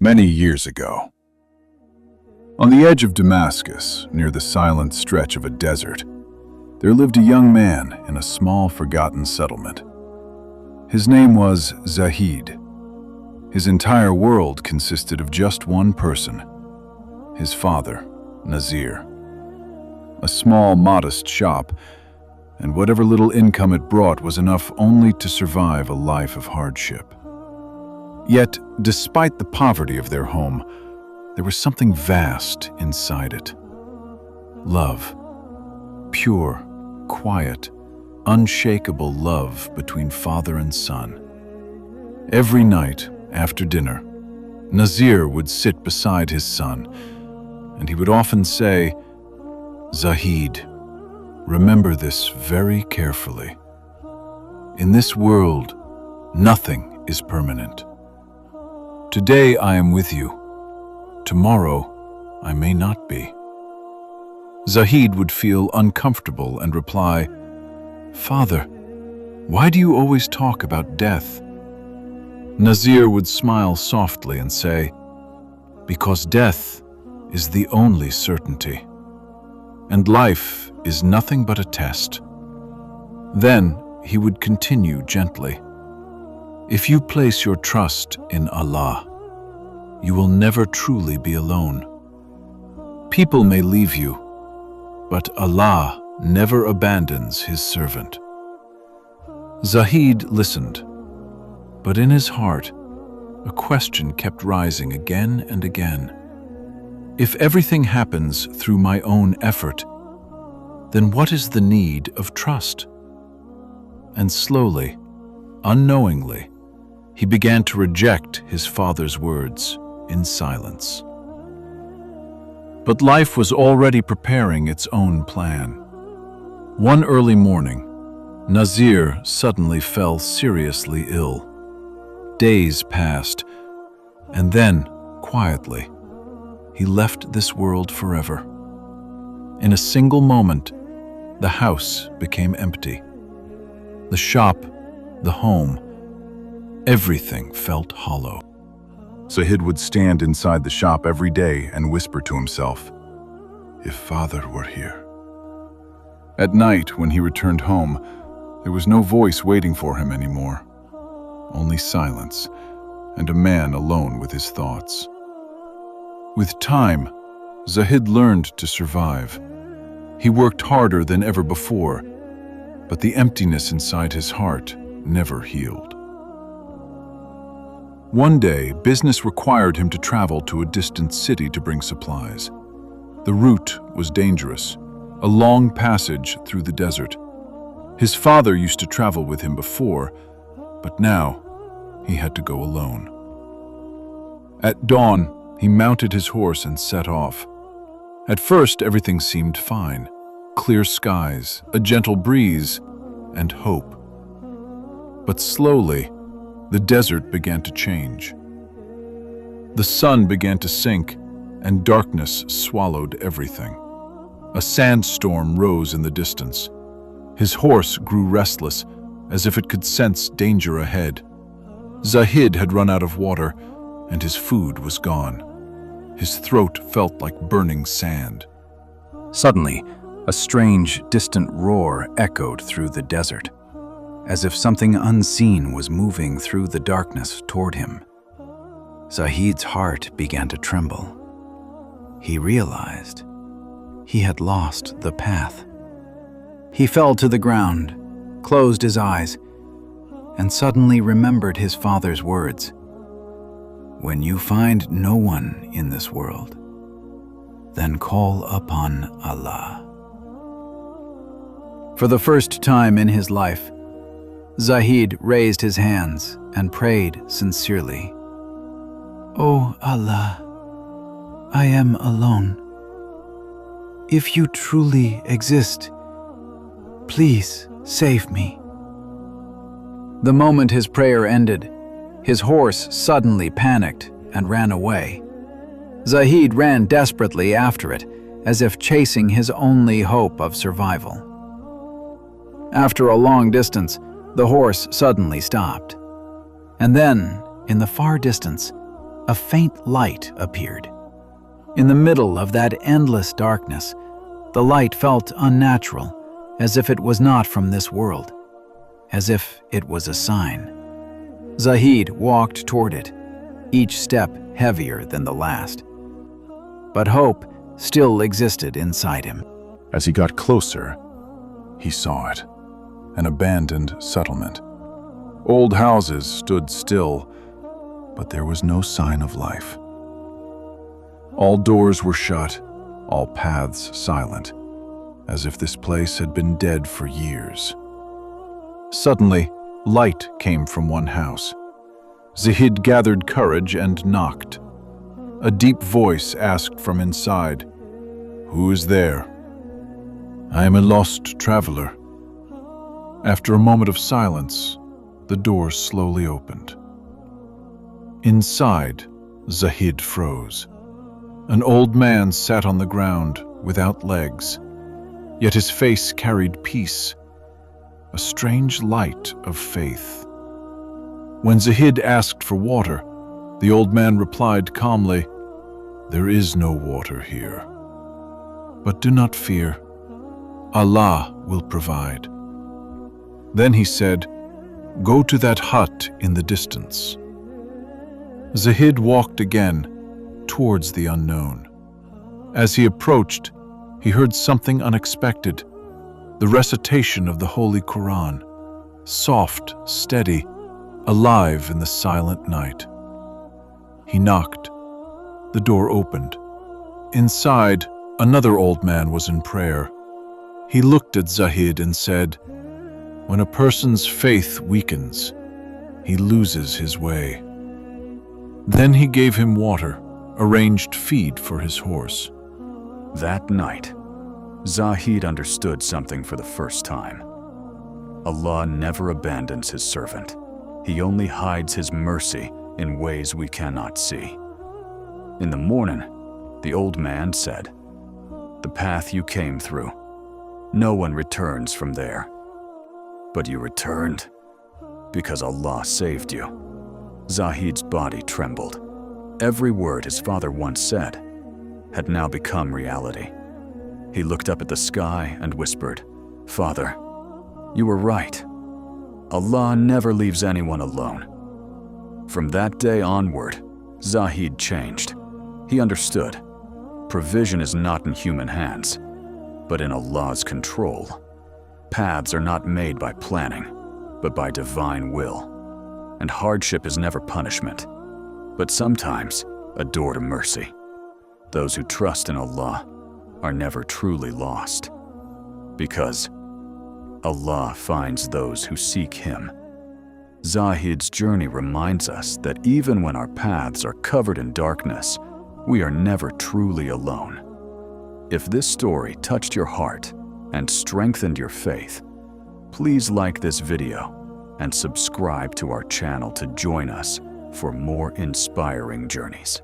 Many years ago. On the edge of Damascus, near the silent stretch of a desert, there lived a young man in a small, forgotten settlement. His name was Zahid. His entire world consisted of just one person, his father, Nazir. A small, modest shop, and whatever little income it brought was enough only to survive a life of hardship. Yet, despite the poverty of their home, there was something vast inside it. Love. Pure, quiet, unshakable love between father and son. Every night, after dinner, Nazir would sit beside his son, and he would often say, "Zahid, remember this very carefully. In this world, nothing is permanent. Today I am with you. Tomorrow I may not be." Zahid would feel uncomfortable and reply, "Father, why do you always talk about death?" Nazir would smile softly and say, "Because death is the only certainty, and life is nothing but a test." Then he would continue gently, "If you place your trust in Allah, you will never truly be alone. People may leave you, but Allah never abandons His servant." Zahid listened, but in his heart, a question kept rising again and again. If everything happens through my own effort, then what is the need of trust? And slowly, unknowingly, he began to reject his father's words in silence. But life was already preparing its own plan. One early morning, Nazir suddenly fell seriously ill. Days passed, and then, quietly, he left this world forever. In a single moment, the house became empty. The shop, the home, everything felt hollow. Zahid would stand inside the shop every day and whisper to himself, "If Father were here." At night, when he returned home, there was no voice waiting for him anymore. Only silence, and a man alone with his thoughts. With time, Zahid learned to survive. He worked harder than ever before, but the emptiness inside his heart never healed. One day, business required him to travel to a distant city to bring supplies. The route was dangerous, a long passage through the desert. His father used to travel with him before, but now he had to go alone. At dawn, he mounted his horse and set off. At first, everything seemed fine. Clear skies, a gentle breeze, and hope. But slowly, the desert began to change. The sun began to sink, and darkness swallowed everything. A sandstorm rose in the distance. His horse grew restless, as if it could sense danger ahead. Zahid had run out of water, and his food was gone. His throat felt like burning sand. Suddenly, a strange, distant roar echoed through the desert, as if something unseen was moving through the darkness toward him. Zahid's heart began to tremble. He realized he had lost the path. He fell to the ground, closed his eyes, and suddenly remembered his father's words. "When you find no one in this world, then call upon Allah." For the first time in his life, Zahid raised his hands and prayed sincerely. "O Allah, I am alone. If you truly exist, please save me." The moment his prayer ended, his horse suddenly panicked and ran away. Zahid ran desperately after it, as if chasing his only hope of survival. After a long distance, the horse suddenly stopped. And then, in the far distance, a faint light appeared. In the middle of that endless darkness, the light felt unnatural, as if it was not from this world, as if it was a sign. Zahid walked toward it, each step heavier than the last. But hope still existed inside him. As he got closer, he saw it, an abandoned settlement. Old houses stood still, but there was no sign of life. All doors were shut, all paths silent, as if this place had been dead for years. Suddenly, light came from one house. Zahid gathered courage and knocked. A deep voice asked from inside, "Who is there?" "I am a lost traveler." After a moment of silence, the door slowly opened. Inside, Zahid froze. An old man sat on the ground without legs, yet his face carried peace, a strange light of faith. When Zahid asked for water, the old man replied calmly, "There is no water here. But do not fear. Allah will provide." Then he said, "Go to that hut in the distance." Zahid walked again towards the unknown. As he approached, he heard something unexpected, the recitation of the Holy Quran, soft, steady, alive in the silent night. He knocked. The door opened. Inside, another old man was in prayer. He looked at Zahid and said, "When a person's faith weakens, he loses his way." Then he gave him water, arranged feed for his horse. That night, Zahid understood something for the first time. Allah never abandons His servant. He only hides His mercy in ways we cannot see. In the morning, the old man said, "The path you came through, no one returns from there. But you returned because Allah saved you." Zahid's body trembled. Every word his father once said had now become reality. He looked up at the sky and whispered, "Father, you were right. Allah never leaves anyone alone." From that day onward, Zahid changed. He understood. Provision is not in human hands, but in Allah's control. Paths are not made by planning, but by divine will. And hardship is never punishment, but sometimes a door to mercy. Those who trust in Allah are never truly lost, because Allah finds those who seek Him. Zahid's journey reminds us that even when our paths are covered in darkness, we are never truly alone. If this story touched your heart and strengthened your faith, please like this video and subscribe to our channel to join us for more inspiring journeys.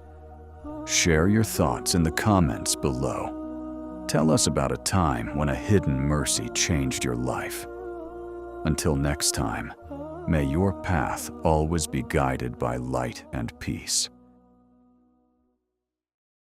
Share your thoughts in the comments below. Tell us about a time when a hidden mercy changed your life. Until next time, may your path always be guided by light and peace.